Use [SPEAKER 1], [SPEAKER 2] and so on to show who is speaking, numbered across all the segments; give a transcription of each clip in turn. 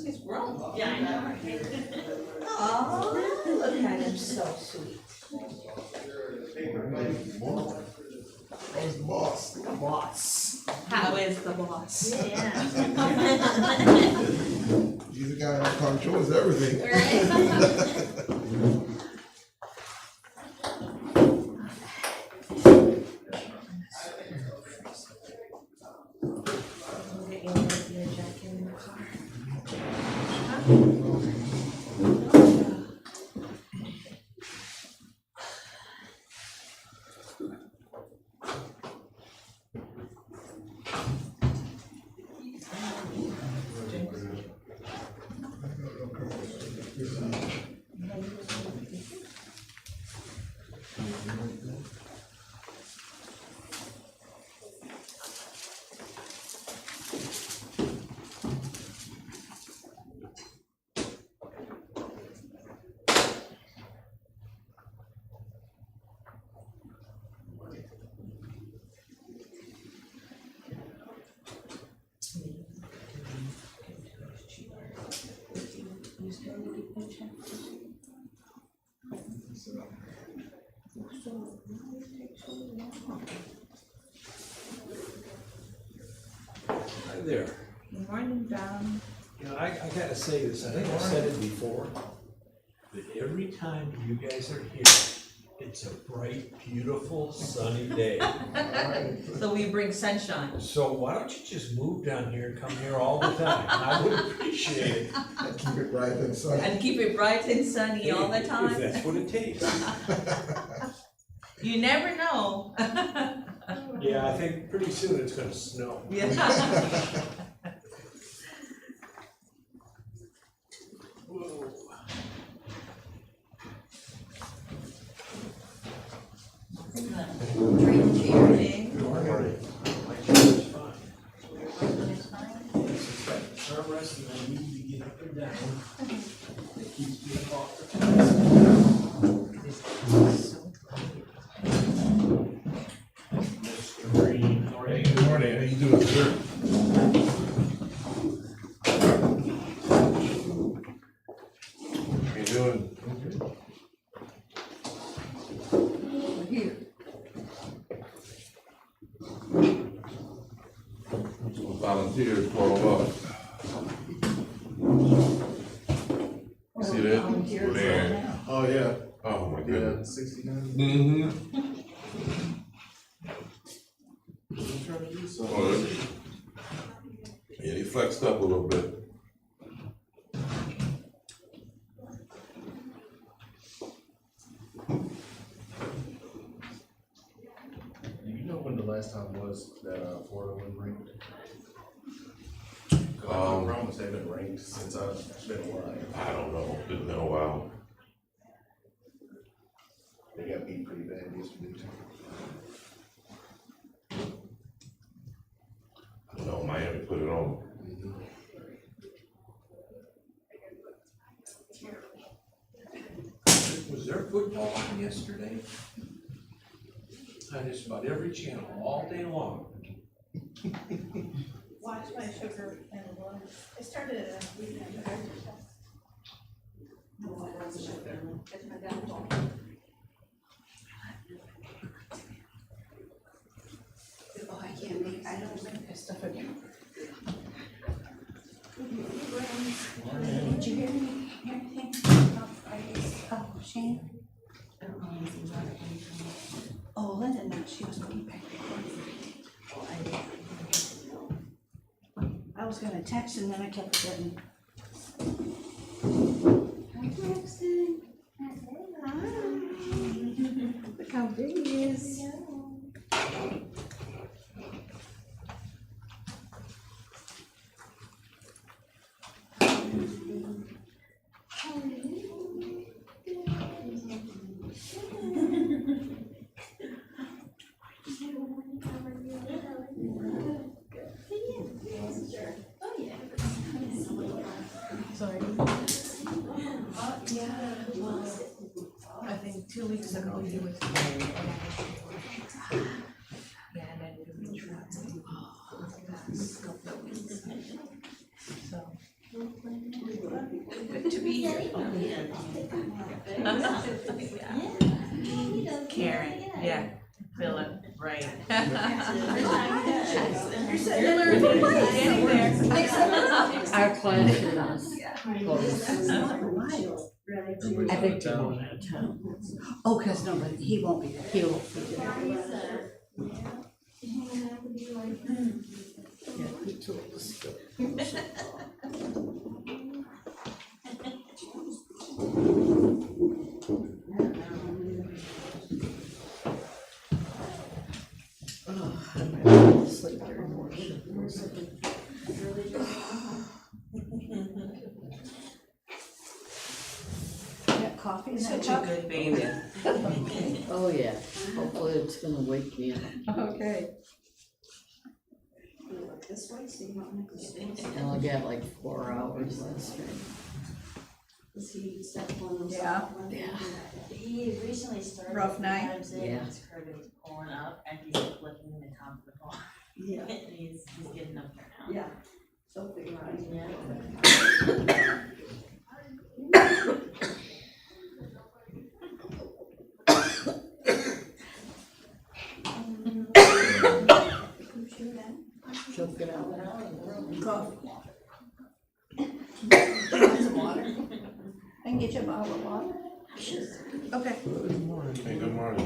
[SPEAKER 1] He's grown.
[SPEAKER 2] Yeah, I know.
[SPEAKER 1] Oh, look at him, so sweet.
[SPEAKER 3] Where's the boss?
[SPEAKER 1] Boss. How is the boss?
[SPEAKER 2] Yeah.
[SPEAKER 3] He's the guy that controls everything.
[SPEAKER 1] Get your jacket in the car.
[SPEAKER 4] Hi there.
[SPEAKER 1] Good morning, John.
[SPEAKER 4] You know, I gotta say this, I think I've said it before, but every time you guys are here, it's a bright, beautiful, sunny day.
[SPEAKER 1] So we bring sunshine.
[SPEAKER 4] So why don't you just move down here and come here all the time? I would appreciate it.
[SPEAKER 3] And keep it bright and sunny.
[SPEAKER 1] And keep it bright and sunny all the
[SPEAKER 4] If
[SPEAKER 1] time.
[SPEAKER 4] that's what it takes.
[SPEAKER 1] You never know.
[SPEAKER 4] Yeah, I think pretty soon it's gonna snow.
[SPEAKER 1] Yeah.
[SPEAKER 4] Whoa.
[SPEAKER 1] Morning.
[SPEAKER 4] Good morning. My chair's fine. It's got armrest and I need to get up and down. It keeps me off the place. Mr. Green, how are
[SPEAKER 3] Hey,
[SPEAKER 4] you?
[SPEAKER 3] good morning. How you doing, sir?
[SPEAKER 5] How you doing?
[SPEAKER 1] Here.
[SPEAKER 5] Volunteers call up. See that? Man.
[SPEAKER 3] Oh, yeah.
[SPEAKER 5] Oh my goodness.
[SPEAKER 3] 69.
[SPEAKER 5] Mm-hmm.
[SPEAKER 3] I'm trying to do something.
[SPEAKER 5] Oh, yeah, he flexed up a little bit.
[SPEAKER 6] You know when the last time was that Florida wind rained? I promise they haven't rained since I've been alive.
[SPEAKER 5] I don't know. Didn't know. Wow.
[SPEAKER 6] They got beat pretty bad yesterday too.
[SPEAKER 5] I don't know. Miami put it on.
[SPEAKER 4] Was there football on yesterday? On just about every channel, all day long.
[SPEAKER 2] Watch my sugar and blood. I started at a weekend.
[SPEAKER 1] Oh, I can't make, I don't make that stuff again. Did you hear me, anything about Friday's, Shane? I don't know anything about it. Oh, Linda, no, she was looking back before Friday. I was gonna text and then I kept forgetting. I'm texting. Hi. Look how big he is. Sorry. Yeah, well, I think 2 weeks ago he was married. Yeah, and then we traveled. Last couple of weeks. So.
[SPEAKER 7] Feel it, right.
[SPEAKER 2] You're learning.
[SPEAKER 7] Getting there.
[SPEAKER 8] Our classroom is closed. I think they're going out of town.
[SPEAKER 1] Oh, cause nobody, he won't be there.
[SPEAKER 8] He won't be there. Yeah, he told us. Oh, I'm ready to sleep during worship.
[SPEAKER 1] Got coffee in that
[SPEAKER 7] Such a
[SPEAKER 1] cup?
[SPEAKER 7] good baby.
[SPEAKER 8] Oh, yeah. Hopefully it's gonna wake me up.
[SPEAKER 1] Okay.
[SPEAKER 8] And I'll get like 4 hours last night.
[SPEAKER 1] Yeah.
[SPEAKER 8] Yeah.
[SPEAKER 7] He recently started.
[SPEAKER 1] Rough night?
[SPEAKER 8] Yeah.
[SPEAKER 7] His curve is pulling up and he's flicking the top of the ball.
[SPEAKER 1] Yeah.
[SPEAKER 7] He's getting up there now.
[SPEAKER 1] Yeah. So figure out.
[SPEAKER 8] She'll get out.
[SPEAKER 1] Coffee. Some water. I can get you a bottle of water. Okay.
[SPEAKER 5] Hey, good morning.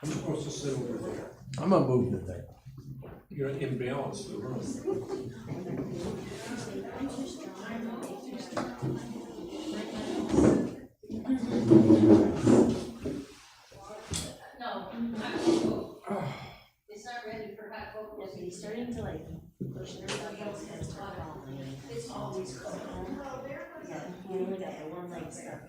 [SPEAKER 4] I'm supposed to sit over there.
[SPEAKER 6] I'm gonna move the thing.
[SPEAKER 4] You're in balance the room.
[SPEAKER 7] It's not ready for hot cocoa. Yeah, he's starting to like push it up and start falling. It's always cold. Yeah, you know that one like stuff.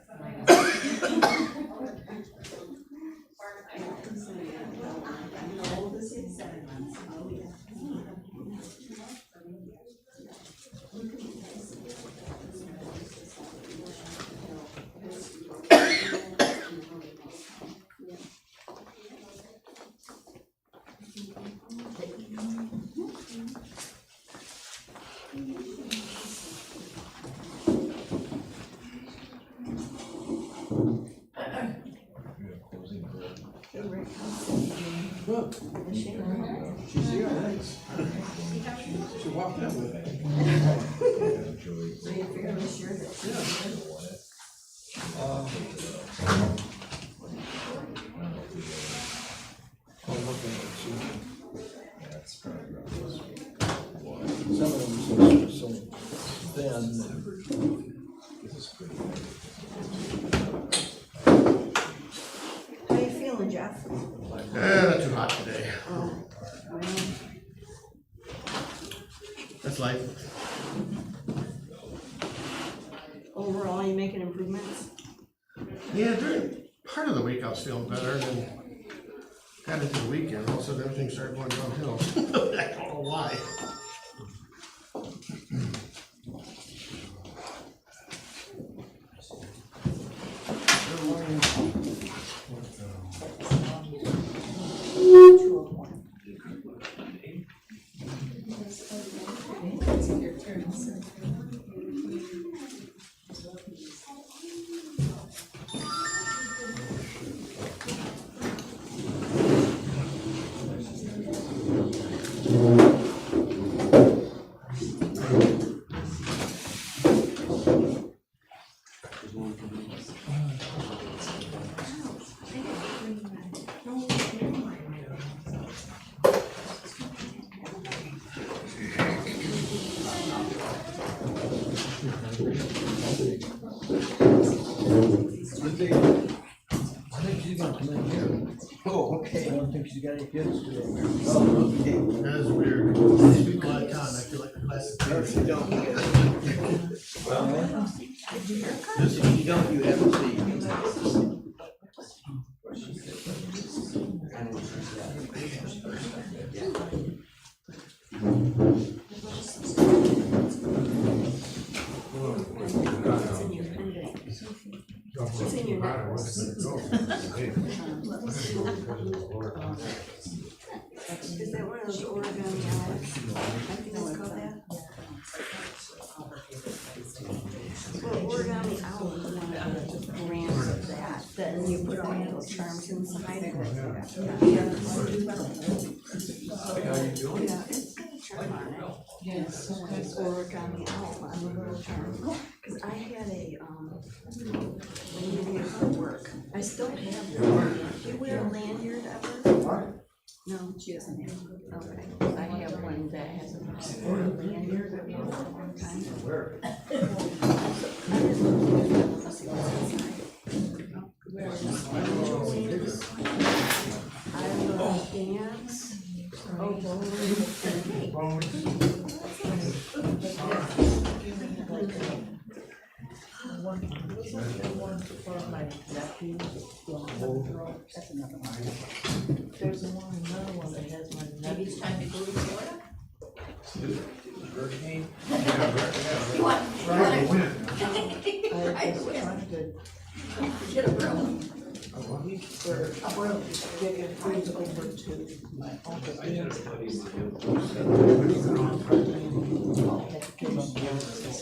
[SPEAKER 7] How old is he? 7 months. Oh, yeah.
[SPEAKER 6] Look. She's here, thanks. She walked out with me.
[SPEAKER 1] So you're fairly sure that.
[SPEAKER 6] Some of them are so thin.
[SPEAKER 1] How you feeling, Jeff?
[SPEAKER 9] Not too hot today. That's life.
[SPEAKER 1] Overall, you making improvements?
[SPEAKER 9] Yeah, during part of the week I was feeling better, and then got into the weekend, all of a sudden everything started going downhill. I don't know why.
[SPEAKER 6] I think she's gonna come in here. Oh, okay. I don't think she's got any kids today. Oh, okay.
[SPEAKER 9] That is weird. I speak a lot of time, I feel like the class is
[SPEAKER 6] No, she don't.
[SPEAKER 9] This
[SPEAKER 6] If you don't, you haven't seen.
[SPEAKER 1] What's in your necklace? Is that one of those origami owls? I think it's called that. Well, origami owl is one of the brands of that.
[SPEAKER 8] then you put all those charms inside.
[SPEAKER 4] How you doing?
[SPEAKER 8] Yeah, it's got a charm on it. Yes. Sometimes work on the owl, on the little charm. Cause I had a, lanyard for work. I still have one. Do you wear a lanyard ever? No, she doesn't have. Okay. I have one that has a lanyard that works for a long time. Let's see what's inside. I love dance. Oh,
[SPEAKER 6] One for my nephew, that's another one. There's another one that has my nephew.
[SPEAKER 2] Maybe it's time to go to Florida?
[SPEAKER 4] Hurricane?
[SPEAKER 2] You want?
[SPEAKER 6] I was trying to
[SPEAKER 2] Get a broom.
[SPEAKER 6] get your friends over to my uncle Dan's house.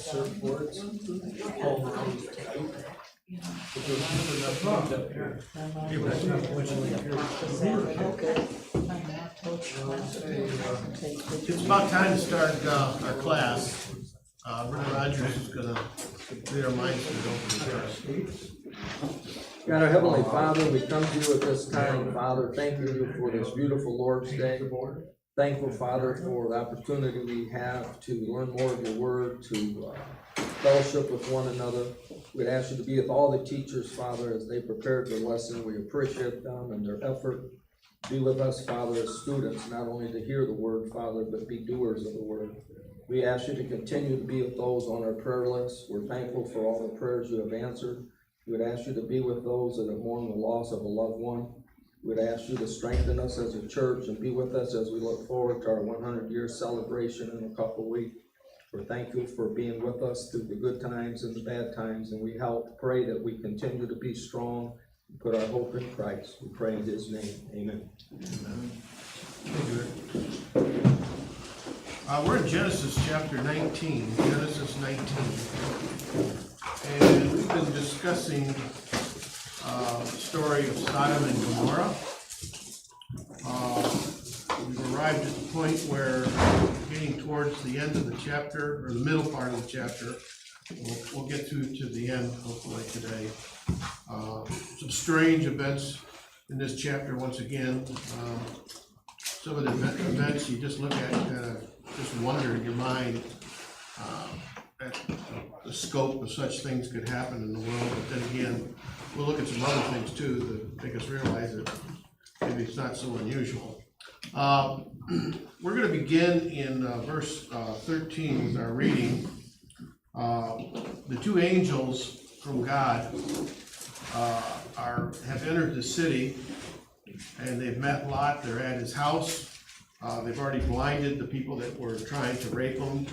[SPEAKER 4] Surfboards.
[SPEAKER 9] It's about time to start, our class. Brother Rogers is gonna lead our minds to go for the class.
[SPEAKER 10] God, our Heavenly Father, we come to you at this time, Father, thanking you for this beautiful Lord's Day. Thankful, Father, for the opportunity we have to learn more of your word, to fellowship with one another. We'd ask you to be with all the teachers, Father, as they prepared their lesson. We appreciate them and their effort. Be with us, Father, as students, not only to hear the word, Father, but be doers of the word. We ask you to continue to be with those on our prayer list. We're thankful for all the prayers you have answered. We would ask you to be with those that have mourned the loss of a loved one. We would ask you to strengthen us as a church and be with us as we look forward to our 100-year celebration in a couple of weeks. We're thankful for being with us through the good times and the bad times, and we help pray that we continue to be strong and put our hope in Christ. We pray in his name. Amen.
[SPEAKER 9] We're in Genesis chapter 19, Genesis 19. And we've been discussing the story of Sodom and Gomorrah. We've arrived at the point where we're getting towards the end of the chapter, or the middle part of the chapter. We'll get through to the end, hopefully, today. Some strange events in this chapter once again. Some of the events you just look at, you kind of just wonder in your mind at the scope of such things could happen in the world. But then again, we'll look at some other things too that make us realize that maybe it's not so unusual. We're going to begin in verse 13 with our reading. The two angels from God have entered the city, and they've met Lot. They're at his house. They've already blinded the people that were trying to rape him,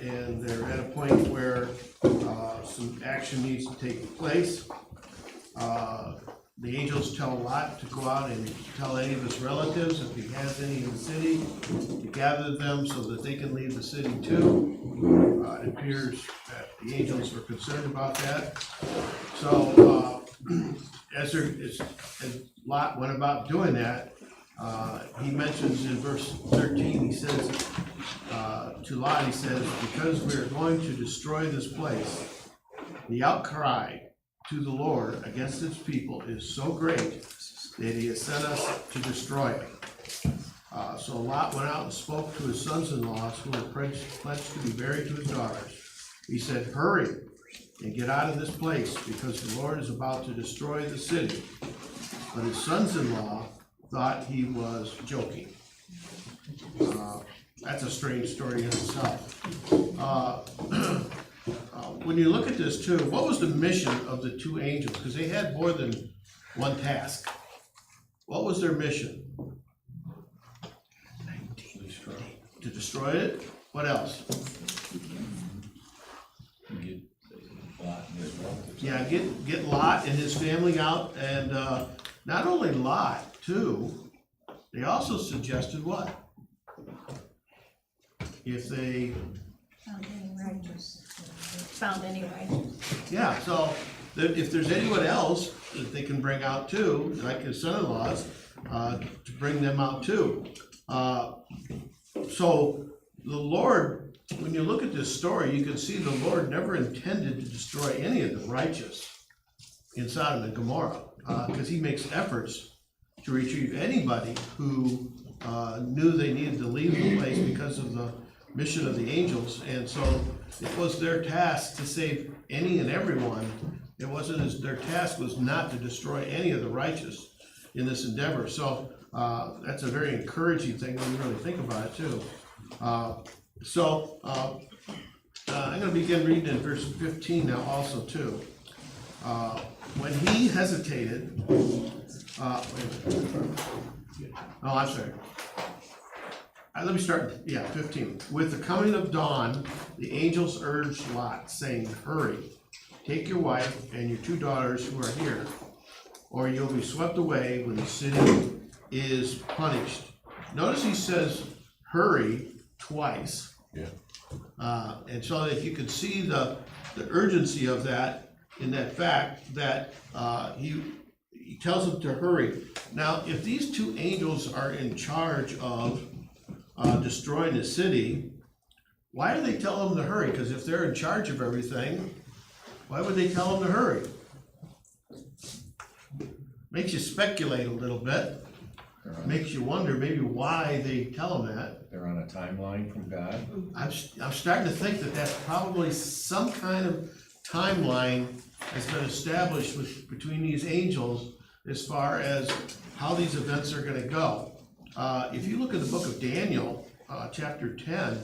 [SPEAKER 9] and they're at a point where some action needs to take place. The angels tell Lot to go out and tell any of his relatives, if he has any in the city, to gather them so that they can leave the city too. It appears that the angels were concerned about that. So as Lot went about doing that, he mentions in verse 13, he says to Lot, he says, because we are going to destroy this place, the outcry to the Lord against his people is so great that he has sent us to destroy it. So Lot went out and spoke to his sons-in-laws who were pledged to be married to his daughters. He said, hurry and get out of this place, because the Lord is about to destroy the city. But his sons-in-law thought he was joking. That's a strange story in itself. When you look at this too, what was the mission of the two angels? Because they had more than one task. What was their mission? To destroy it? What else? Yeah, get Lot and his family out, and not only Lot, too, they also suggested what? If they
[SPEAKER 2] Found any righteous.
[SPEAKER 9] yeah, so if there's anyone else that they can bring out too, like his son-in-laws, to bring them out too. So the Lord, when you look at this story, you can see the Lord never intended to destroy any of the righteous in Sodom and Gomorrah, because he makes efforts to retrieve anybody who knew they needed to leave the place because of the mission of the angels. And so it was their task to save any and everyone. It wasn't as their task was not to destroy any of the righteous in this endeavor. So that's a very encouraging thing when you really think about it too. I'm going to begin reading in verse 15 now also too. When he hesitated, I'm sorry. Let me start, 15. With the coming of dawn, the angels urged Lot, saying, hurry, take your wife and your 2 daughters who are here, or you'll be swept away when the city is punished. Notice he says, hurry, twice.
[SPEAKER 5] Yeah.
[SPEAKER 9] And so that you can see the urgency of that in that fact that he tells them to hurry. Now, if these 2 angels are in charge of destroying the city, why do they tell them to hurry? Because if they're in charge of everything, why would they tell them to hurry? Makes you speculate a little bit. Makes you wonder maybe why they tell them that.
[SPEAKER 5] They're on a timeline from God.
[SPEAKER 9] I'm starting to think that that's probably some kind of timeline has been established between these angels as far as how these events are going to go. If you look at the book of Daniel, chapter 10,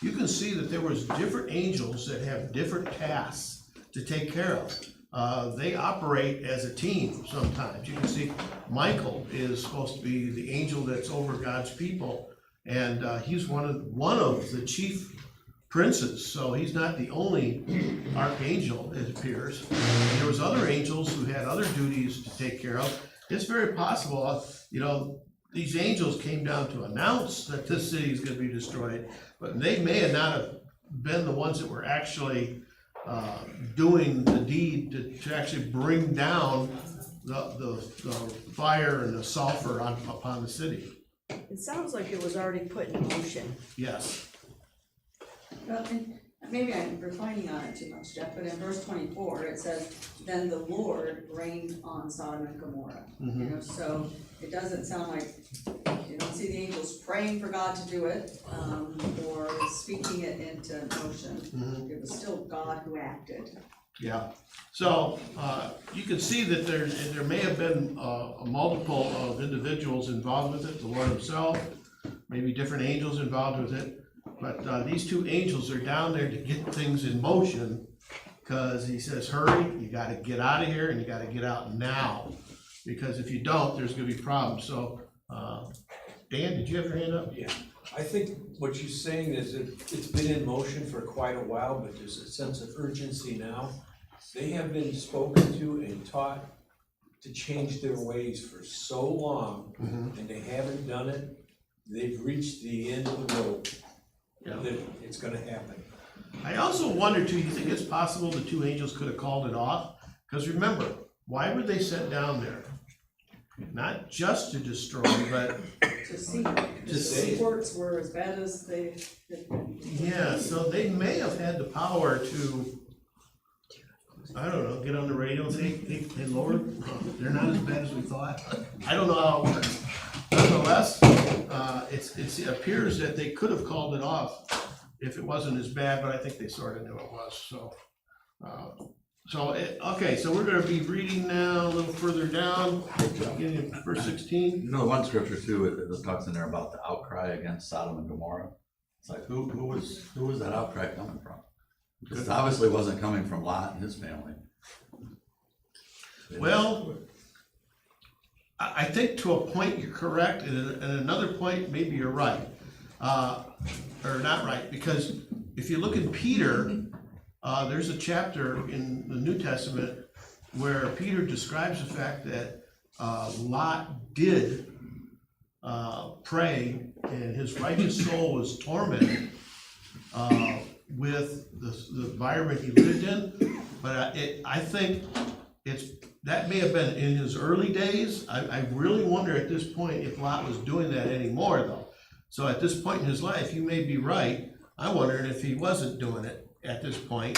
[SPEAKER 9] you can see that there was different angels that have different tasks to take care of. They operate as a team sometimes. You can see Michael is supposed to be the angel that's over God's people, and he's one of the chief princes, so he's not the only archangel, it appears. And there was other angels who had other duties to take care of. It's very possible, these angels came down to announce that this city is going to be destroyed, but they may not have been the ones that were actually doing the deed to actually bring down the fire and the sulfur upon the city.
[SPEAKER 8] It sounds like it was already put in motion.
[SPEAKER 9] Yes.
[SPEAKER 1] Well, and maybe I'm refining on it too much, Jeff, but in verse 24, it says, then the Lord rained on Sodom and Gomorrah. So it doesn't sound like, you don't see the angels praying for God to do it, or speaking it into motion. It was still God who acted.
[SPEAKER 9] Yeah, so you can see that there may have been a multiple of individuals involved with it, the Lord himself, maybe different angels involved with it, but these 2 angels are down there to get things in motion, because he says, hurry, you gotta get out of here, and you gotta get out now, because if you don't, there's gonna be problems. So, Dan, did you have your hand up?
[SPEAKER 4] Yeah, I think what you're saying is that it's been in motion for quite a while, but there's a sense of urgency now. They have been spoken to and taught to change their ways for so long, and they haven't done it. They've reached the end of the road. That it's gonna happen.
[SPEAKER 9] I also wonder too, you think it's possible the 2 angels could have called it off? Because remember, why were they sent down there? Not just to destroy, but
[SPEAKER 1] To see, the reports were as bad as they had been.
[SPEAKER 9] yeah, so they may have had the power to, I don't know, get on the radio and say, hey Lord, they're not as bad as we thought. I don't know how it works. Nonetheless, it appears that they could have called it off if it wasn't as bad, but I think they sort of knew it was. Okay, so we're going to be reading now a little further down, beginning of verse 16.
[SPEAKER 11] You know, one scripture too, it talks in there about the outcry against Sodom and Gomorrah. It's like, who was that outcry coming from? Because it obviously wasn't coming from Lot and his family.
[SPEAKER 9] Well, I think to a point you're correct, and another point maybe you're right, or not right, because if you look at Peter, there's a chapter in the New Testament where Peter describes the fact that Lot did pray, and his righteous soul was tormented with the environment he lived in. But I think that may have been in his early days. I really wonder at this point if Lot was doing that anymore though. So at this point in his life, you may be right. I wondered if he wasn't doing it at this point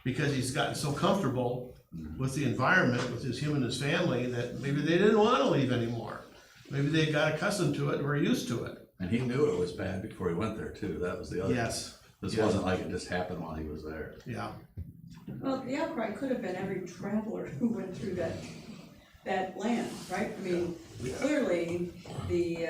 [SPEAKER 9] because he's gotten so comfortable with the environment, with him and his family, that maybe they didn't want to leave anymore. Maybe they got accustomed to it, were used to it.
[SPEAKER 11] And he knew it was bad before he went there too, that was the other.
[SPEAKER 9] Yes.
[SPEAKER 11] This
[SPEAKER 9] Yeah.
[SPEAKER 11] wasn't like it just happened while he was there.
[SPEAKER 9] Yeah.
[SPEAKER 1] Well, the outcry could have been every traveler who went through that land, right? I mean, clearly, the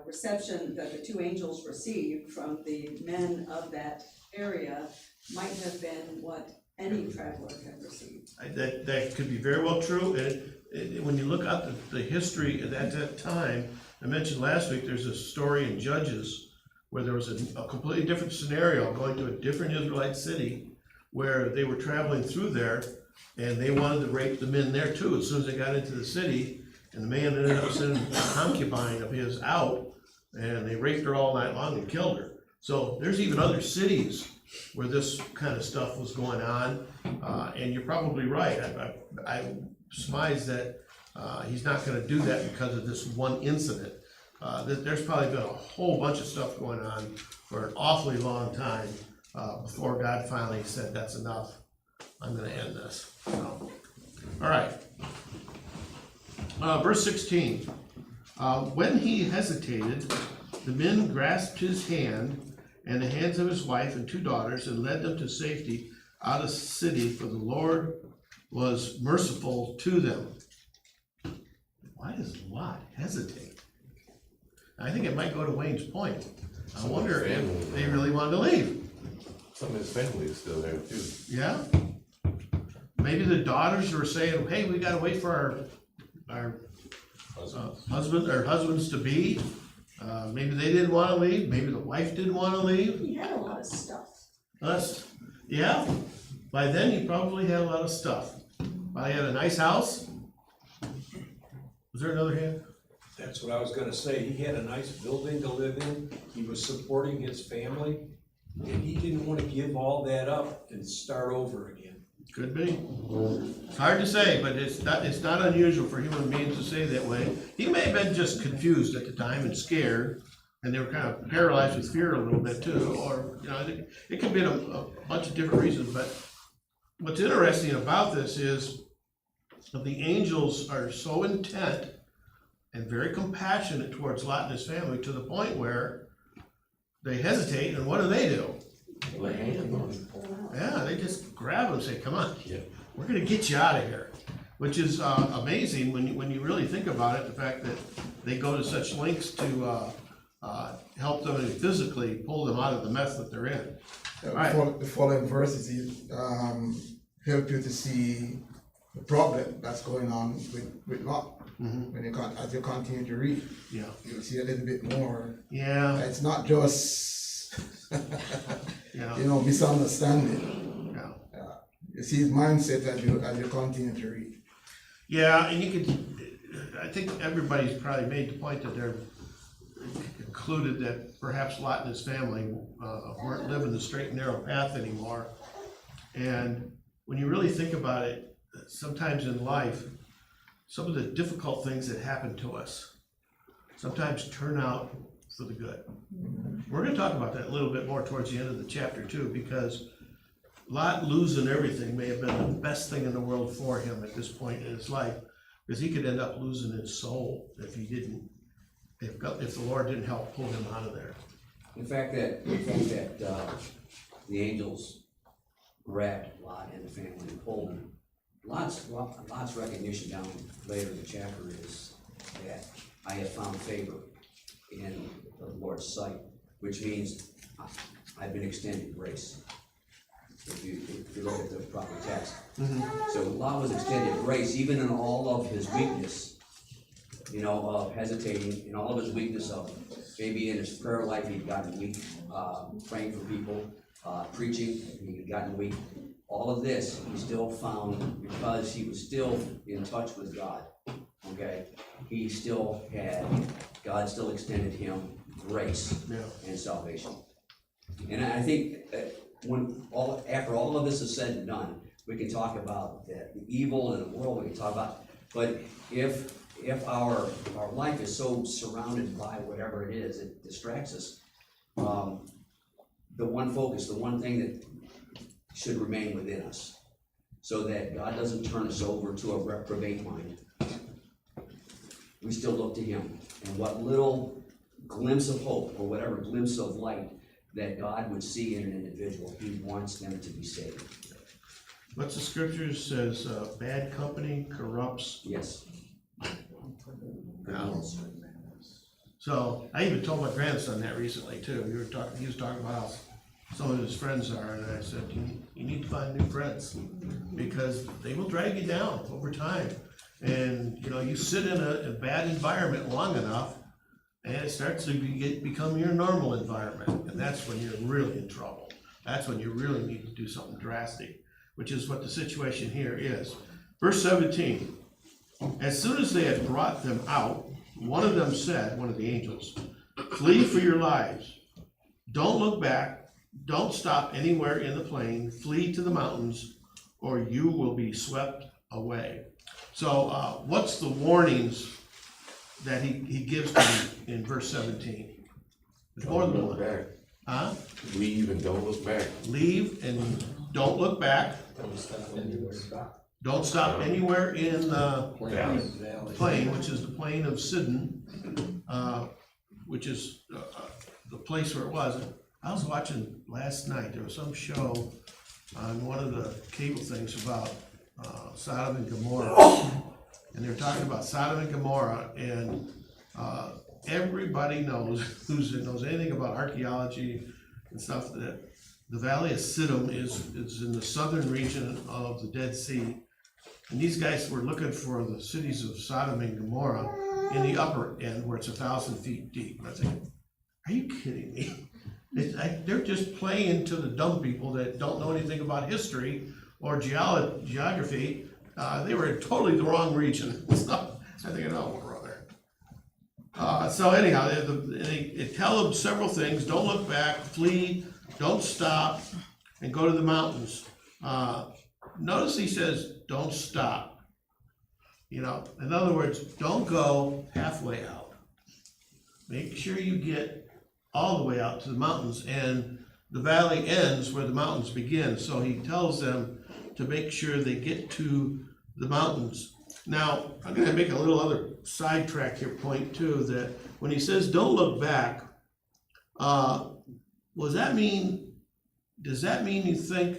[SPEAKER 1] reception that the two angels received from the men of that area might have been what any traveler had received.
[SPEAKER 9] That could be very well true, and when you look at the history at that time, I mentioned last week, there's a story in Judges where there was a completely different scenario, going to a different Israelite city, where they were traveling through there, and they wanted to rape the men there too, as soon as they got into the city, and the man ended up sending a concubine of his out, and they raped her all night long and killed her. So there's even other cities where this kind of stuff was going on, and you're probably right. I surmise that he's not gonna do that because of this one incident. There's probably been a whole bunch of stuff going on for an awfully long time before God finally said, that's enough, I'm gonna end this. So, all right. Verse 16. When he hesitated, the men grasped his hand and the hands of his wife and 2 daughters and led them to safety out of the city, for the Lord was merciful to them. Why does Lot hesitate? I think it might go to Wayne's point. I wonder if they really wanted to leave.
[SPEAKER 5] Some of his family is still there too.
[SPEAKER 9] Yeah? Maybe the daughters were saying, hey, we gotta wait for our husbands to be. Maybe they didn't wanna leave, maybe the wife didn't wanna leave.
[SPEAKER 1] He had a lot of stuff.
[SPEAKER 9] Yeah, by then he probably had a lot of stuff. Probably had a nice house. Was there another hand?
[SPEAKER 4] That's what I was gonna say, he had a nice building to live in, he was supporting his family, and he didn't wanna give all that up and start over again.
[SPEAKER 9] Could be. It's hard to say, but it's not unusual for human beings to say that way. He may have been just confused at the time and scared, and they were kind of paralyzed with fear a little bit too, or, you know, it could be a bunch of different reasons, but what's interesting about this is that the angels are so intent and very compassionate towards Lot and his family to the point where they hesitate, and what do? Yeah, they just grab him and say, come on, we're gonna get you out of here. Which is amazing when you really think about it, the fact that they go to such lengths to help them and physically pull them out of the mess that they're in.
[SPEAKER 3] The following verses help you to see the problem that's going on with Lot. When as you continue to read, you'll see a little bit more.
[SPEAKER 9] Yeah.
[SPEAKER 3] It's not just
[SPEAKER 9] Yeah.
[SPEAKER 3] misunderstanding.
[SPEAKER 9] Yeah.
[SPEAKER 3] You see his mindset as you continue to read.
[SPEAKER 9] Yeah, and I think everybody's probably made the point that they're concluded that perhaps Lot and his family weren't living the straight and narrow path anymore. And when you really think about it, sometimes in life, some of the difficult things that happen to us sometimes turn out for the good. We're gonna talk about that a little bit more towards the end of the chapter too, because Lot losing everything may have been the best thing in the world for him at this point in his life, because he could end up losing his soul if the Lord didn't help pull him out of there.
[SPEAKER 6] The fact that the angels grabbed Lot and the family and pulled him, Lot's recognition down later in the chapter is that I have found favor in the Lord's sight, which means I've been extended grace. If you look at the proper text. So Lot was extended grace even in all of his weakness, of hesitating, in all of his weakness of maybe in his prayer life he'd gotten weak, praying for people, preaching, he'd gotten weak. All of this he still found, because he was still in touch with God, okay? God still extended him grace and salvation. And I think that after all of this is said and done, we can talk about the evil in the world, we can talk about, but if our life is so surrounded by whatever it is, it distracts us. The one focus, the one thing that should remain within us, so that God doesn't turn us over to a reprobate mind. We still look to Him, and what little glimpse of hope, or whatever glimpse of light that God would see in an individual, He wants them to be saved.
[SPEAKER 9] What's the scripture says, bad company corrupts.
[SPEAKER 6] Yes.
[SPEAKER 9] Now, so I even told my grandson that recently too. He was talking about how some of his friends are, and I said, you need to find new friends, because they will drag you down over time. And, you know, you sit in a bad environment long enough, and it starts to become your normal environment, and that's when you're really in trouble. That's when you really need to do something drastic, which is what the situation here is. Verse 17, as soon as they had brought them out, one of them said, one of the angels, flee for your lives. Don't look back. Don't stop anywhere in the plain. Flee to the mountains, or you will be swept away. So what's the warnings that he gives to them in verse 17? There's more than one.
[SPEAKER 5] Back.
[SPEAKER 9] Huh?
[SPEAKER 5] Leave and don't look back.
[SPEAKER 9] Leave and don't look back. Don't stop anywhere in the plain, which is the plain of Sidon, which is the place where it was. I was watching last night, there was some show on one of the cable things about Sodom and Gomorrah. And they're talking about Sodom and Gomorrah, and everybody knows, who knows anything about archaeology and stuff, that the Valley of Siddim is in the southern region of the Dead Sea. And these guys were looking for the cities of Sodom and Gomorrah in the upper end, where it's 1,000 feet deep. And I think, are you kidding me? They're just playing to the dumb people that don't know anything about history or geography. They were in totally the wrong region. So I think, oh, brother. So anyhow, they tell them several things. Don't look back, flee, don't stop, and go to the mountains. Notice he says, don't stop. You know, in other words, don't go halfway out. Make sure you get all the way out to the mountains, and the valley ends where the mountains begin. So he tells them to make sure they get to the mountains. Now, I'm gonna make a little other sidetrack here point too, that when he says don't look back, does that mean you think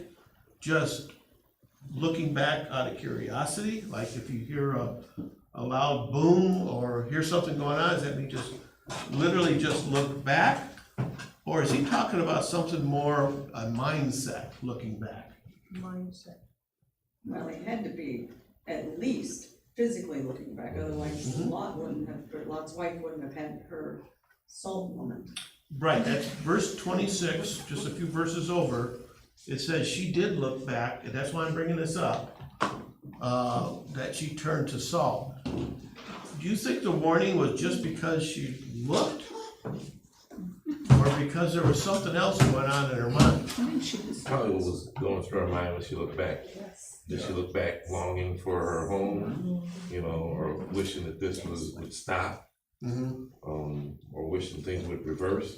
[SPEAKER 9] just looking back out of curiosity? Like if you hear a loud boom or hear something going on, does that mean just literally just look back? Or is he talking about something more, a mindset, looking back?
[SPEAKER 2] Mindset.
[SPEAKER 1] Well, it had to be at least physically looking back, otherwise Lot's wife wouldn't have had her soul moment.
[SPEAKER 9] Right, that's verse 26, just a few verses over. It says she did look back, and that's why I'm bringing this up, that she turned to Saul. Do you think the warning was just because she looked? Or because there was something else going on in her mind?
[SPEAKER 5] Probably what was going through her mind when she looked back. Did she look back longing for her home, you know, or wishing that this would stop? Or wishing things would reverse,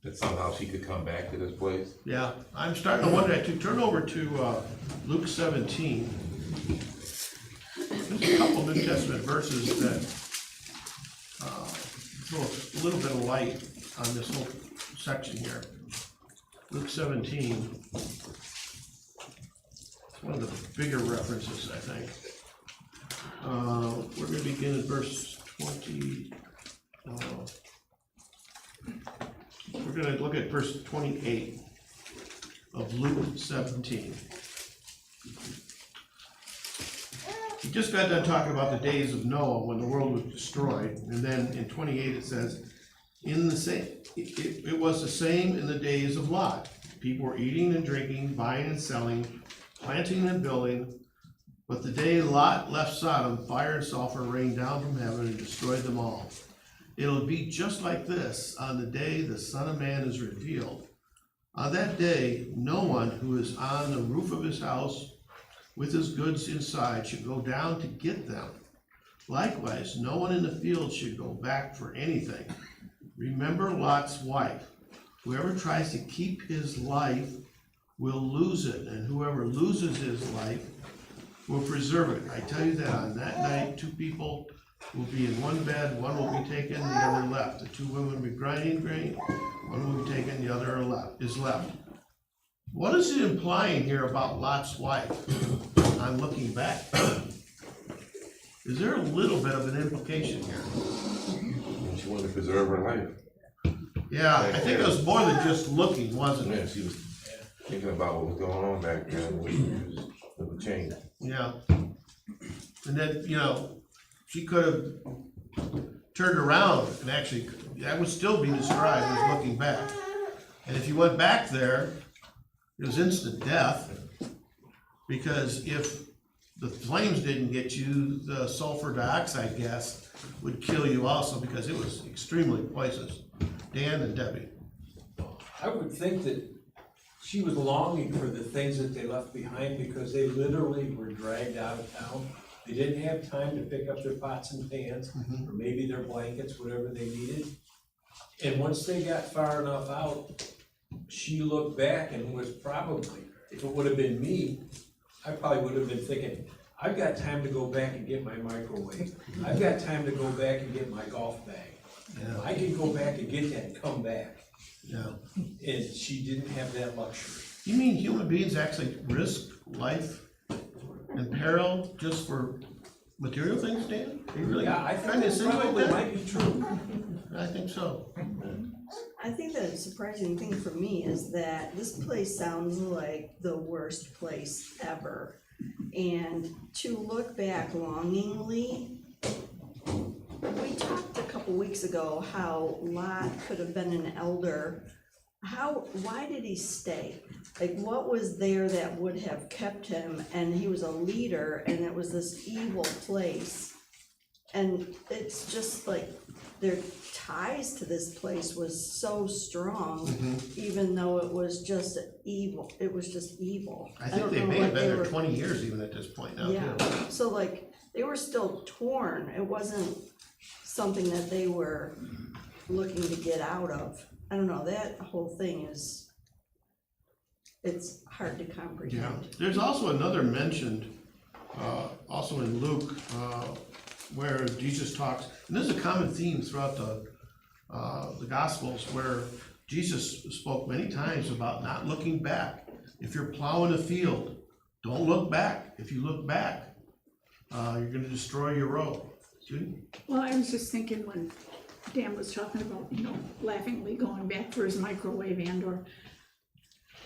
[SPEAKER 5] that somehow she could come back to this place?
[SPEAKER 9] Yeah, I'm starting to wonder that too. Turn over to Luke 17. There's a couple New Testament verses that throw a little bit of light on this whole section here. Luke 17. It's one of the bigger references, I think. We're going to begin at verse 20. We're going to look at verse 28 of Luke 17. He just got done talking about the days of Noah when the world was destroyed, and then in 28 it says, it was the same in the days of Lot. People were eating and drinking, buying and selling, planting and building. But the day Lot left Sodom, fire and sulfur rained down from heaven and destroyed them all. It'll be just like this on the day the Son of Man is revealed. On that day, no one who is on the roof of his house with his goods inside should go down to get them. Likewise, no one in the field should go back for anything. Remember Lot's wife. Whoever tries to keep his life will lose it, and whoever loses his life will preserve it. I tell you that on that night, 2 people will be in one bed, one will be taken, the other left. The 2 women will be grinding grain, one will be taken, the other is left. What is it implying here about Lot's wife? I'm looking back. Is there a little bit of an implication here?
[SPEAKER 5] And she wanted to preserve her life.
[SPEAKER 9] Yeah, I think it was more than just looking, wasn't
[SPEAKER 5] Yeah,
[SPEAKER 9] it?
[SPEAKER 5] she was thinking about what was going on back then, with the change.
[SPEAKER 9] Yeah. And then, she could have turned around and actually, that would still be described as looking back. And if you went back there, it was instant death, because if the flames didn't get you, the sulfur dioxide gas would kill you also, because it was extremely poisonous. Dan and Debbie.
[SPEAKER 4] I would think that she was longing for the things that they left behind, because they literally were dragged out of town. They didn't have time to pick up their pots and pans, or maybe their blankets, whatever they needed. And once they got far enough out, she looked back and was probably, if it would have been me, I probably would have been thinking, I've got time to go back and get my microwave. I've got time to go back and get my golf bag.
[SPEAKER 9] Yeah.
[SPEAKER 4] I can go back and get that and come back.
[SPEAKER 9] Yeah.
[SPEAKER 4] And she didn't have that luxury.
[SPEAKER 9] You mean human beings actually risk life and peril just for material things, Dan? Are you really
[SPEAKER 4] Yeah, I
[SPEAKER 9] trying
[SPEAKER 4] think
[SPEAKER 9] to
[SPEAKER 4] it
[SPEAKER 9] insinuate
[SPEAKER 4] probably
[SPEAKER 9] that?
[SPEAKER 4] might be true.
[SPEAKER 9] I think so.
[SPEAKER 8] I think the surprising thing for me is that this place sounds like the worst place ever. And to look back longingly, we talked a couple weeks ago how Lot could have been an elder. Why did he stay? Like, what was there that would have kept him? And he was a leader, and it was this evil place. And it's just like, their ties to this place was so strong, even though it was just evil. It was just evil.
[SPEAKER 9] I think
[SPEAKER 8] don't
[SPEAKER 9] they
[SPEAKER 8] know
[SPEAKER 9] may
[SPEAKER 8] what
[SPEAKER 9] have been
[SPEAKER 8] they
[SPEAKER 9] there
[SPEAKER 8] were-
[SPEAKER 9] 20 years even at this point now,
[SPEAKER 8] Yeah,
[SPEAKER 9] too.
[SPEAKER 8] so like, they were still torn. It wasn't something that they were looking to get out of. I don't know, that whole thing it's hard to
[SPEAKER 9] Yeah.
[SPEAKER 8] comprehend.
[SPEAKER 9] There's also another mentioned, also in Luke, where Jesus talks, and this is a common theme throughout the Gospels, where Jesus spoke many times about not looking back. If you're plowing a field, don't look back. If you look back, you're gonna destroy your road. Judy?
[SPEAKER 2] Well, I was just thinking when Dan was talking about, laughingly going back for his microwave or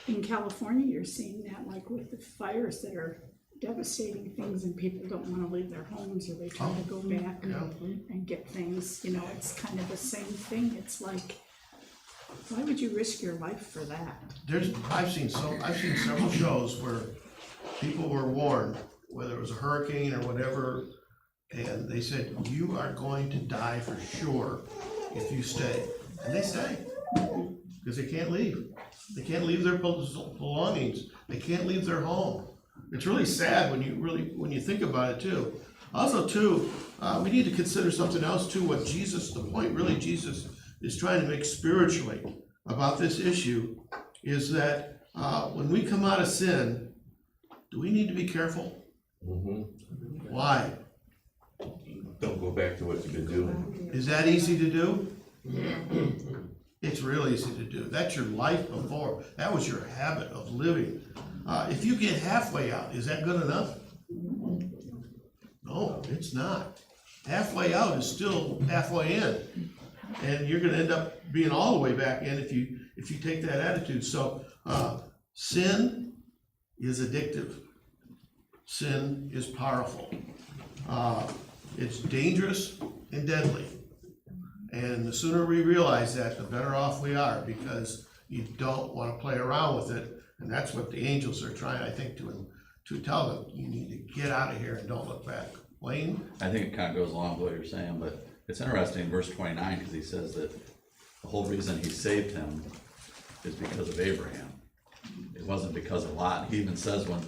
[SPEAKER 2] in California, you're seeing that like with the fires that are devastating things and people don't wanna leave their homes or they try to go back and get things, it's kind of the same thing. It's like, why would you risk your life for that?
[SPEAKER 9] I've seen several shows where people were warned, whether it was a hurricane or whatever, and they said, you are going to die for sure if you stay. And they stay, because they can't leave. They can't leave their belongings. They can't leave their home. It's really sad when you think about it too. Also too, we need to consider something else too, the point really Jesus is trying to make spiritually about this issue is that when we come out of sin, do we need to be careful? Why?
[SPEAKER 5] Don't go back to what you've been doing.
[SPEAKER 9] Is that easy to do? It's real easy to do. That's your life before. That was your habit of living. If you get halfway out, is that good enough? No, it's not. Halfway out is still halfway in. And you're gonna end up being all the way back in if you take that attitude. So sin is addictive. Sin is powerful. It's dangerous and deadly. And the sooner we realize that, the better off we are, because you don't want to play around with it. And that's what the angels are trying, I think, to tell them. You need to get out of here and don't look back. Wayne?
[SPEAKER 11] I think it kind of goes along with what you're saying, but it's interesting in verse 29, because he says that the whole reason he saved him is because of Abraham. it wasn't because of Lot. He even says when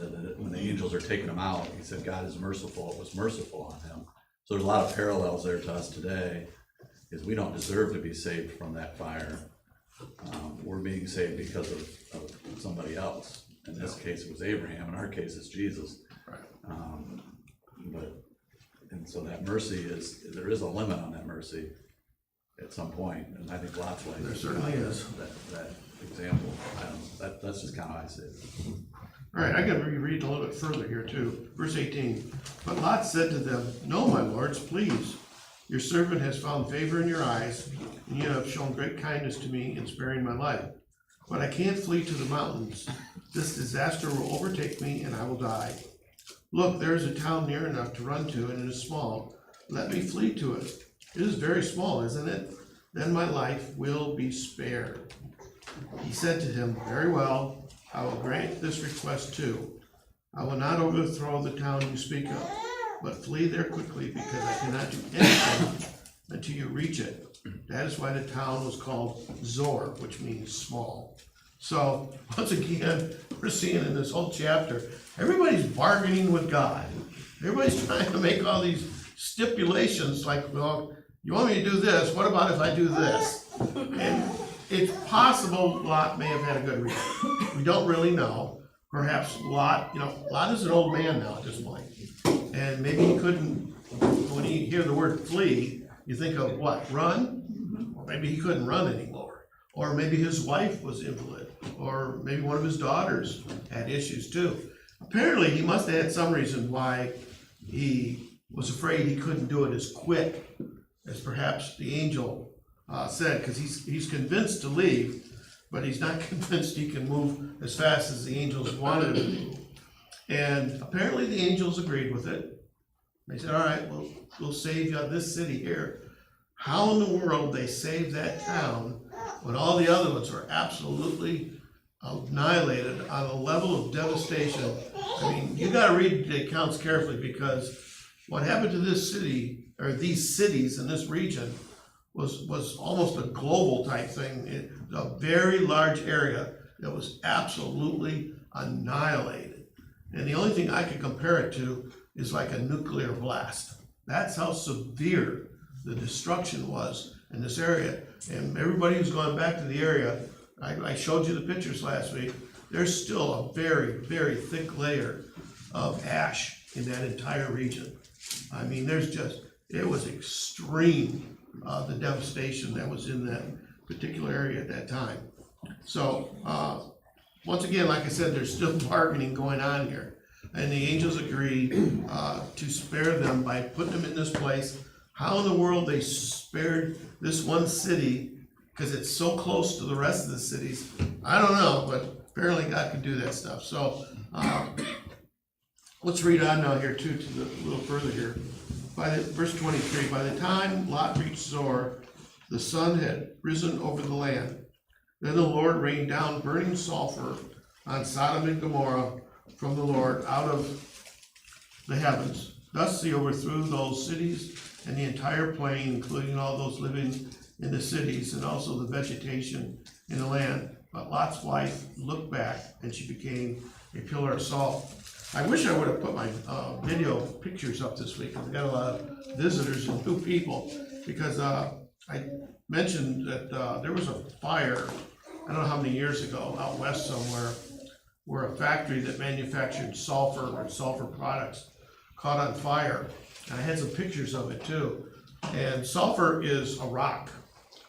[SPEAKER 11] the angels are taking him out, he said, God is merciful, it was merciful on him. So there's a lot of parallels there to us today, is we don't deserve to be saved from that fire. We're being saved because of somebody else. In this case, it was Abraham. In our case, it's Jesus. And so that mercy there is a limit on that mercy at some point, and I think Lot's life.
[SPEAKER 9] There certainly is.
[SPEAKER 11] That example, that's just kind of how I see it.
[SPEAKER 9] All right, I can reread a little bit further here too. Verse 18, but Lot said to them, no, my lords, please. Your servant has found favor in your eyes, and you have shown great kindness to me in sparing my life. But I can't flee to the mountains. This disaster will overtake me, and I will die. Look, there is a town near enough to run to, and it is small. Let me flee to it. It is very small, isn't it? Then my life will be spared. He said to him, very well, I will grant this request too. I will not overthrow the town you speak of, but flee there quickly, because I cannot do anything until you reach it. That is why the town was called Zor, which means small. So, once again, we're seeing in this whole chapter, everybody's bargaining with God. Everybody's trying to make all these stipulations, like, well, you want me to do this, what about if I do this? And it's possible Lot may have had a good reason. We don't really know. Perhaps Lot is an old man now at this point. And maybe he couldn't, when you hear the word flee, you think of what, run? Or maybe he couldn't run anymore. Or maybe his wife was invalid. Or maybe one of his daughters had issues too. Apparently he must have had some reason why he was afraid he couldn't do it as quick as perhaps the angel said, because he's convinced to leave, but he's not convinced he can move as fast as the angels wanted him to move. And apparently the angels agreed with it. They said, all right, we'll save you this city here. How in the world they saved that town when all the other ones were absolutely annihilated on a level of devastation? I mean, you gotta read the accounts carefully, because what happened to this city, or these cities in this region, was almost a global type thing. A very large area that was absolutely annihilated. And the only thing I could compare it to is like a nuclear blast. That's how severe the destruction was in this area. And everybody who's gone back to the area, I showed you the pictures last week, there's still a very, very thick layer of ash in that entire region. I mean, it was extreme, the devastation that was in that particular area at that time. So, once again, like I said, there's still bargaining going on here. And the angels agreed to spare them by putting them in this place. How in the world they spared this one city, because it's so close to the rest of the cities, I don't know, but apparently God could do that stuff. So, let's read on now here too, a little further here. Verse 23, by the time Lot reached Zor, the sun had risen over the land. Then the Lord rained down burning sulfur on Sodom and Gomorrah from the Lord out of the heavens. Thus he overthrew those cities and the entire plain, including all those living in the cities, and also the vegetation in the land. But Lot's wife looked back, and she became a pillar of salt. I wish I would have put my video pictures up this week. I've got a lot of visitors and new people, because I mentioned that there was a fire, I don't know how many years ago, out west somewhere, where a factory that manufactured sulfur or sulfur products caught on fire. And I had some pictures of it too. And sulfur is a rock,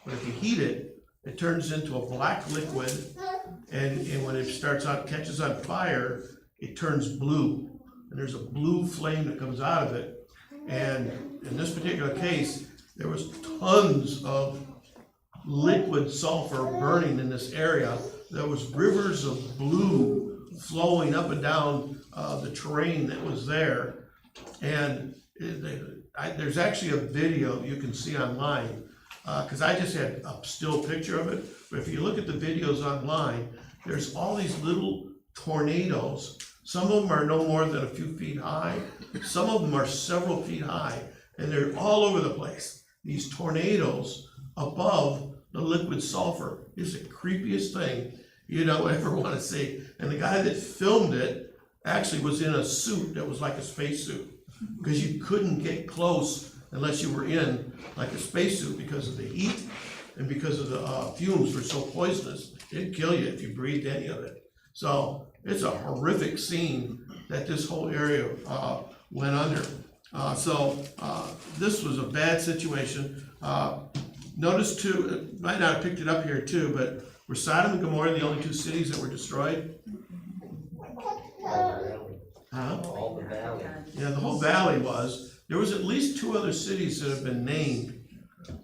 [SPEAKER 9] but if you heat it, it turns into a black liquid, and when it catches on fire, it turns blue, and there's a blue flame that comes out of it. And in this particular case, there was tons of liquid sulfur burning in this area. There was rivers of blue flowing up and down the terrain that was there. And there's actually a video you can see online, because I just had a still picture of it. But if you look at the videos online, there's all these little tornadoes. Some of them are no more than a few feet high. Some of them are several feet high, and they're all over the place. These tornadoes above the liquid sulfur is the creepiest thing. you don't ever wanna see. And the guy that filmed it actually was in a suit that was like a spacesuit. Because you couldn't get close unless you were in like a spacesuit because of the heat and because of the fumes were so poisonous. It'd kill you if you breathed any of it. So it's a horrific scene that this whole area went under. This was a bad situation. Notice too, might not have picked it up here too, but were Sodom and Gomorrah the only two cities that were destroyed? Huh?
[SPEAKER 10] All the valley.
[SPEAKER 9] Yeah, the whole valley was. There was at least 2 other cities that have been named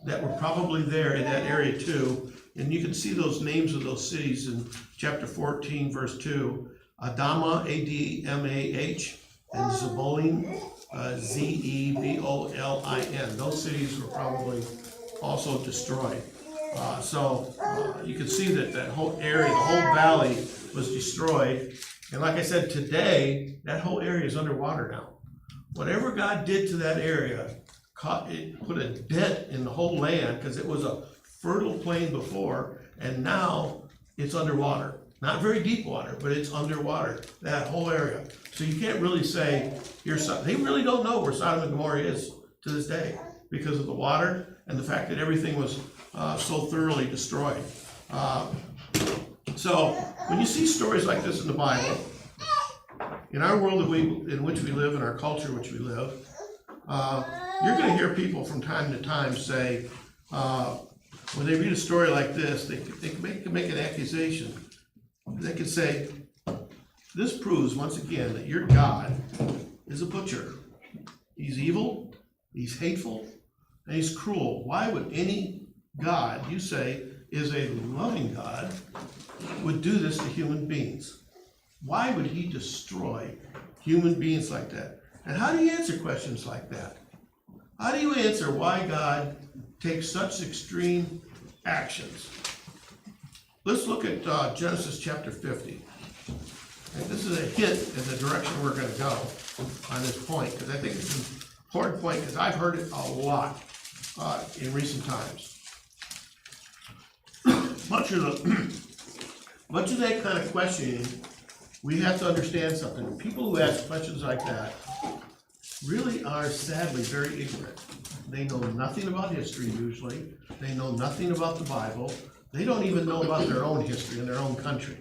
[SPEAKER 9] that were probably there in that area too. And you can see those names of those cities in chapter 14, verse 2. Adamah, A-D-M-A-H, and Zebolim, Z-E-B-O-L-I-N. Those cities were probably also destroyed. You can see that that whole area, the whole valley was destroyed. And like I said, today, that whole area is underwater now. Whatever God did to that area, it put a dent in the whole land because it was a fertile plain before, and now it's underwater. Not very deep water, but it's underwater, that whole area. So you can't really say, they really don't know where Sodom and Gomorrah is to this day because of the water and the fact that everything was so thoroughly destroyed. So when you see stories like this in the Bible, in our world in which we live, in our culture in which we live, you're going to hear people from time to time say, when they read a story like this, they can make an accusation. They can say, this proves once again that your God is a butcher. He's evil, he's hateful, and he's cruel. Why would any God, you say, is a loving God, would do this to human beings? Why would he destroy human beings like that? And how do you answer questions like that? How do you answer why God takes such extreme actions? Let's look at Genesis chapter 50. And this is a hint in the direction we're going to go on this point, because I think it's an important point, because I've heard it a lot in recent times. Much of that kind of questioning, we have to understand something. People who ask questions like that really are sadly very ignorant. They know nothing about history usually. They know nothing about the Bible. They don't even know about their own history in their own country.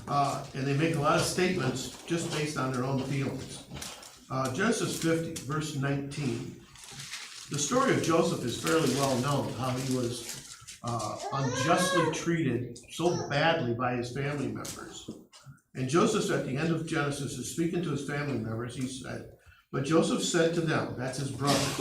[SPEAKER 9] And they make a lot of statements just based on their own feelings. Genesis 50, verse 19. The story of Joseph is fairly well known, how he was unjustly treated so badly by his family members. And Joseph, at the end of Genesis, is speaking to his family members. He said, but Joseph said to them, that's his brothers,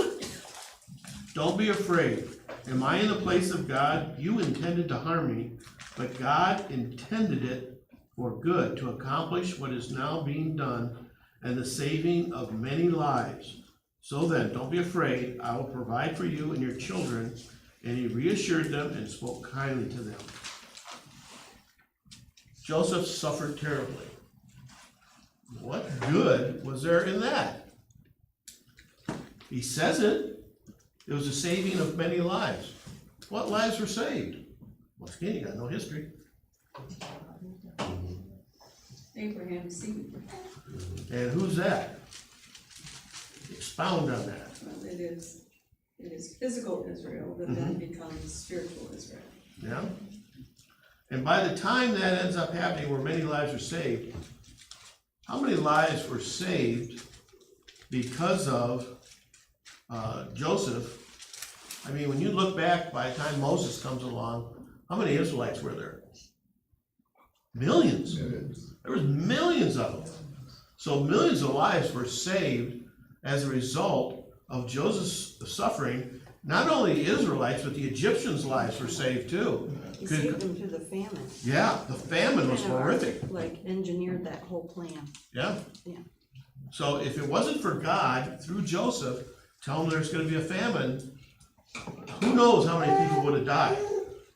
[SPEAKER 9] don't be afraid. Am I in the place of God? You intended to harm me, but God intended it for good, to accomplish what is now being done and the saving of many lives. So then, don't be afraid. I will provide for you and your children. And he reassured them and spoke kindly to them. Joseph suffered terribly. What good was there in that? He says it. It was a saving of many lives. What lives were saved? Once again, you got no history.
[SPEAKER 1] Abraham's seed.
[SPEAKER 9] And who's that? Expound on that.
[SPEAKER 1] Well, it is physical Israel that then becomes spiritual Israel.
[SPEAKER 9] Yeah? And by the time that ends up happening where many lives are saved, how many lives were saved because of Joseph? I mean, when you look back, by the time Moses comes along, how many Israelites were there? Millions. There was millions of them. So millions of lives were saved as a result of Joseph's suffering. Not only the Israelites, but the Egyptians' lives were saved too.
[SPEAKER 8] He saved them through the famine.
[SPEAKER 9] Yeah, the famine was horrific.
[SPEAKER 8] Like engineered that whole plan.
[SPEAKER 9] Yeah.
[SPEAKER 8] Yeah.
[SPEAKER 9] So if it wasn't for God, through Joseph, telling them there's going to be a famine, who knows how many people would have died.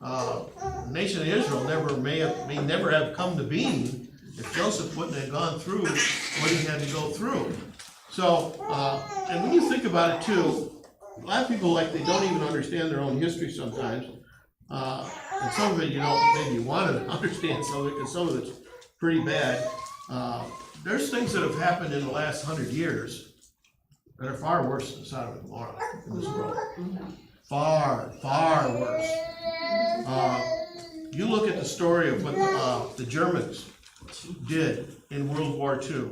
[SPEAKER 9] The nation of Israel may never have come to being if Joseph wouldn't have gone through what he had to go through. So, and when you think about it too, a lot of people, like, they don't even understand their own history sometimes. and some of it you don't maybe want to understand some of it, because some of it's pretty bad. There's things that have happened in the last 100 years that are far worse than Sodom and Gomorrah in this world. Far, far worse. You look at the story of what the Germans did in World War II.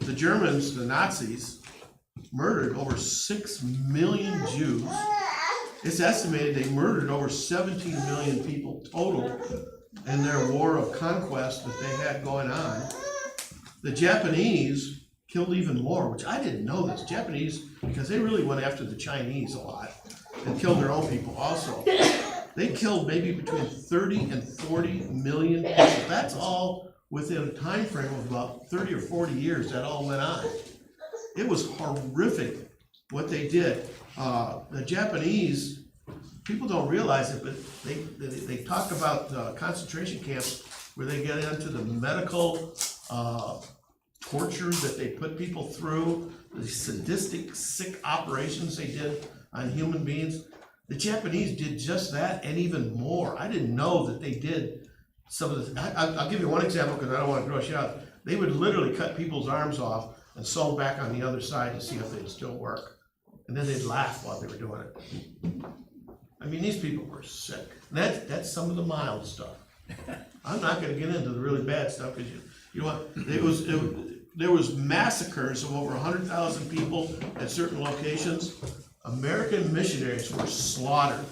[SPEAKER 9] The Germans, the Nazis, murdered over 6 million Jews. It's estimated they murdered over 17 million people total in their war of conquest that they had going on. The Japanese killed even more, which I didn't know this. Japanese, because they really went after the Chinese a lot and killed their own people also. They killed maybe between 30 and 40 million people. That's all within a time frame of about 30 or 40 years that all went on. It was horrific what they did. The Japanese, people don't realize it, but they talk about concentration camps where they get into the medical torture that they put people through, the sadistic, sick operations they did on human beings. The Japanese did just that and even more. I didn't know that they did some of the, I'll give you one example because I don't want to gross you out. They would literally cut people's arms off and sew them back on the other side to see if they'd still work. And then they'd laugh while they were doing it. I mean, these people were sick. And that's some of the mild stuff. I'm not gonna get into the really bad stuff because you know what, there was massacres of over 100,000 people at certain locations. American missionaries were slaughtered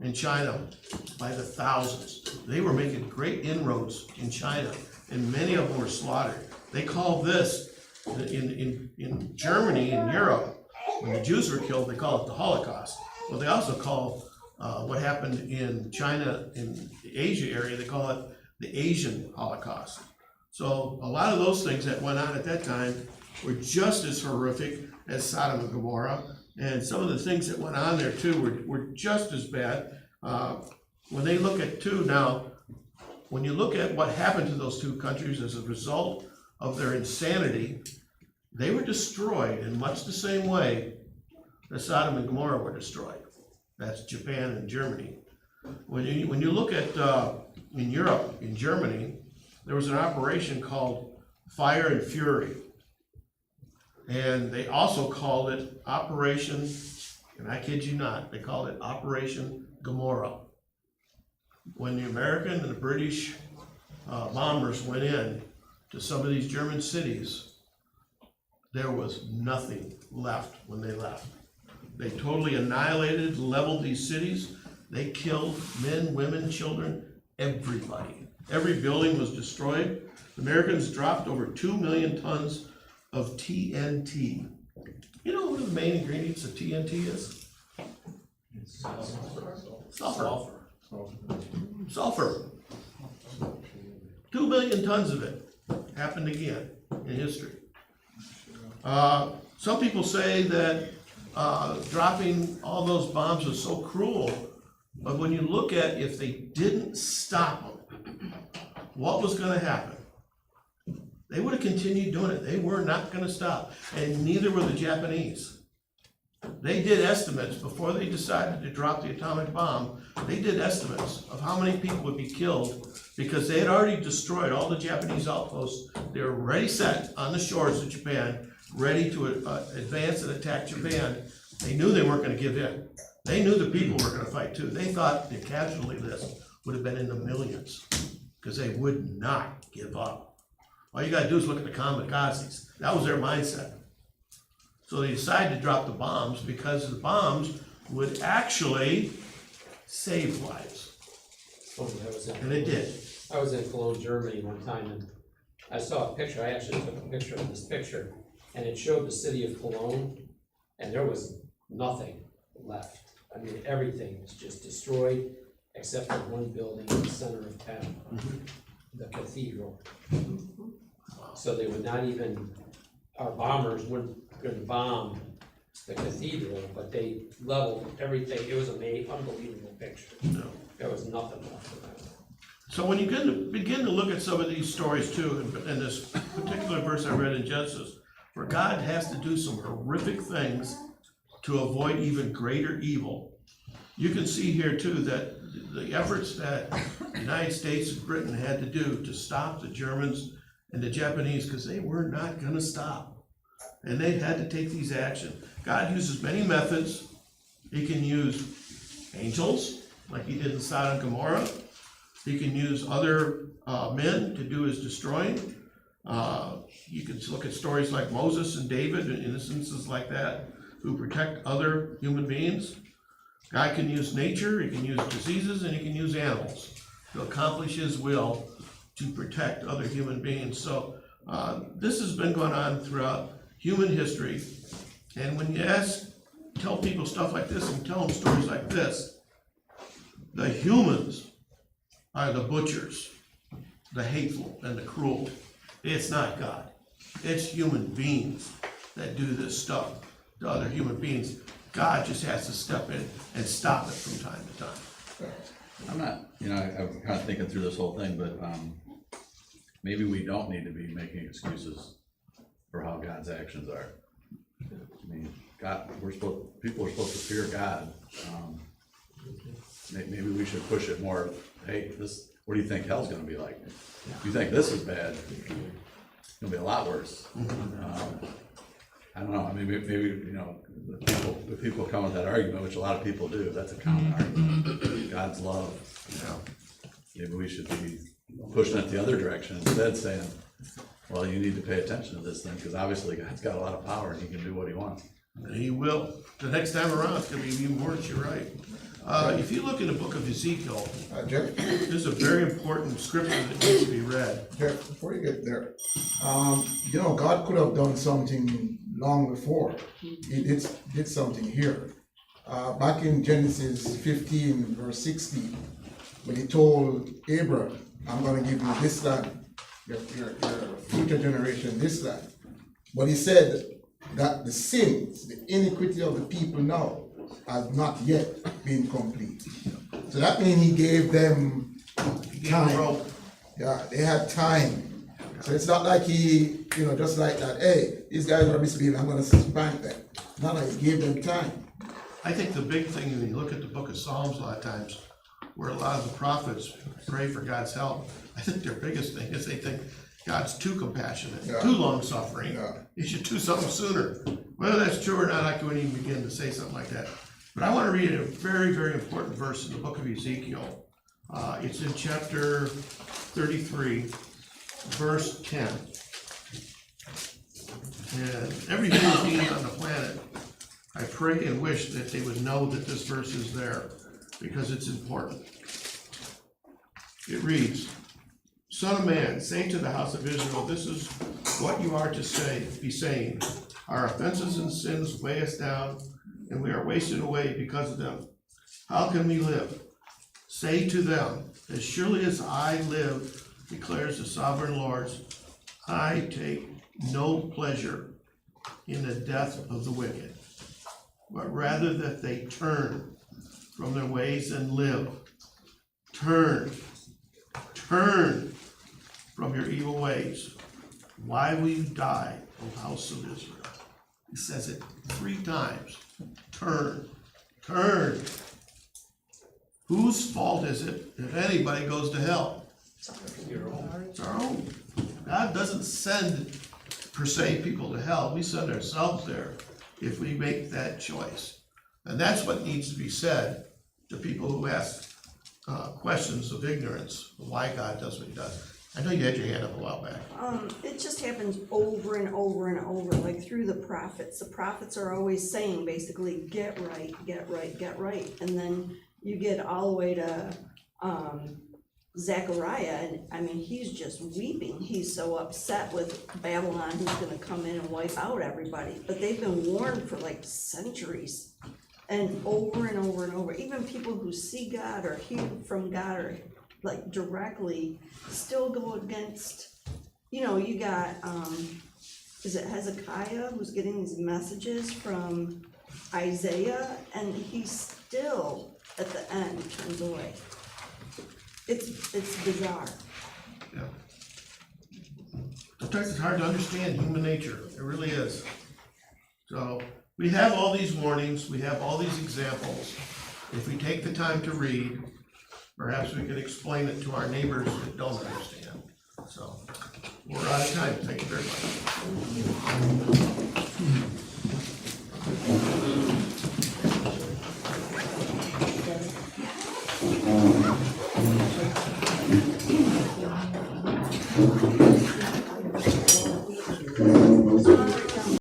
[SPEAKER 9] in China by the thousands. They were making great inroads in China, and many of them were slaughtered. They call this, in Germany, in Europe, when the Jews were killed, they call it the Holocaust. Well, they also call what happened in China, in the Asia area, they call it the Asian Holocaust. So a lot of those things that went on at that time were just as horrific as Sodom and Gomorrah. And some of the things that went on there too were just as bad. When they look at when you look at what happened to those two countries as a result of their insanity, they were destroyed in much the same way that Sodom and Gomorrah were destroyed. That's Japan and Germany. When you look at in Europe, in Germany, there was an operation called Fire and Fury. And they also called it Operation, and I kid you not, they called it Operation Gomorrah. When the American and the British bombers went in to some of these German cities, there was nothing left when they left. They totally annihilated, leveled these cities. They killed men, women, children, everybody. Every building was destroyed. The Americans dropped over 2 million tons of TNT. You know what the main ingredients of TNT is? Sulfur. Sulfur. 2 million tons of it happened again in history. Some people say that dropping all those bombs was so cruel, but when you look at if they didn't stop them, what was going to happen? They would have continued doing it. They were not going to stop, and neither were the Japanese. They did estimates before they decided to drop the atomic bomb. They did estimates of how many people would be killed because they had already destroyed all the Japanese outposts. They were already set on the shores of Japan, ready to advance and attack Japan. They knew they weren't going to give in. They knew the people were going to fight too. They thought the casualty list would have been in the millions because they would not give up. All you gotta do is look at the kamikazes. That was their mindset. So they decided to drop the bombs because the bombs would actually save lives. And it did.
[SPEAKER 12] I was in Cologne, Germany one time, and I saw a picture. I actually took a picture of this picture, and it showed the city of Cologne, and there was nothing left. I mean, everything was just destroyed except for one building in the center of town, the cathedral. So they would not even, our bombers weren't going to bomb the cathedral, but they leveled everything. It was an unbelievable picture.
[SPEAKER 9] No.
[SPEAKER 12] There was nothing left of that.
[SPEAKER 9] So when you begin to look at some of these stories too, in this particular verse I read in Genesis, where God has to do some horrific things to avoid even greater evil, you can see here too that the efforts that the United States and Britain had to do to stop the Germans and the Japanese, because they were not gonna stop. And they had to take these actions. God uses many methods. He can use angels, like he did in Sodom and Gomorrah. He can use other men to do his destroying. You can look at stories like Moses and David and instances like that who protect other human beings. God can use nature, he can use diseases, and he can use animals to accomplish his will to protect other human beings. So this has been going on throughout human history. And when you tell people stuff like this and tell them stories like this, the humans are the butchers, the hateful and the cruel. It's not God. It's human beings that do this stuff to other human beings. God just has to step in and stop it from time to time.
[SPEAKER 11] I'm not, I'm kind of thinking through this whole thing, but maybe we don't need to be making excuses for how God's actions are. I mean, people are supposed to fear God. Maybe we should push it more. Hey, what do you think hell's gonna be like? If you think this is bad, it's gonna be a lot worse. I don't know, I mean, maybe, the people come with that argument, which a lot of people do, that's a common argument. God's love, maybe we should be pushing it the other direction instead, saying, well, you need to pay attention to this thing, because obviously God's got a lot of power and he can do what he wants.
[SPEAKER 9] And he will. The next time around, it's gonna be even worse, you're right. If you look in the book of Ezekiel,
[SPEAKER 3] Jeff,
[SPEAKER 9] there's a very important scripture that needs to be read.
[SPEAKER 3] Jeff, before you get there, God could have done something long before. He did something here. Back in Genesis 15, verse 16, when he told Abraham, I'm gonna give you this land, your future generation this land. But he said that the sins, the iniquity of the people now has not yet been complete. So that means he gave them time. Yeah, they had time. So it's not like he, just like that, hey, these guys are misbehaving, I'm gonna spank them. No, he gave them time.
[SPEAKER 9] I think the big thing, when you look at the book of Psalms a lot of times, where a lot of the prophets pray for God's help, I think their biggest thing is they think God's too compassionate, too long-suffering. He should do something sooner. Whether that's true or not, I couldn't even begin to say something like that. But I want to read a very, very important verse in the book of Ezekiel. It's in chapter 33, verse 10. And every human being on the planet, I pray and wish that they would know that this verse is there, because it's important. It reads, Son of man, say to the house of Israel, this is what you are to be saying. Our offenses and sins weigh us down, and we are wasted away because of them. How can we live? Say to them, as surely as I live, declares the sovereign Lord, I take no pleasure in the death of the wicked, but rather that they turn from their ways and live. Turn from your evil ways. Why will you die, O house of Israel? He says it 3 times. Turn. Whose fault is it if anybody goes to hell? It's our own. God doesn't send, per se, people to hell. We send ourselves there if we make that choice. And that's what needs to be said to people who ask questions of ignorance, why God does what he does. I know you had your hand up a while back.
[SPEAKER 8] It just happens over and over and over, like through the prophets. The prophets are always saying basically, get right, get right, get right. And then you get all the way to Zechariah, and he's just weeping. He's so upset with Babylon who's gonna come in and wipe out everybody. But they've been warned for like centuries. And over and over and over, even people who see God or hear from God or like directly still go against, you got, is it Hezekiah who's getting these messages from Isaiah, and he still at the end turns away. It's bizarre.
[SPEAKER 9] Yeah. Sometimes it's hard to understand human nature. It really is. So we have all these warnings, we have all these examples, if we take the time to read, perhaps we can explain it to our neighbors that don't understand. So, we're out of time, thank you very much.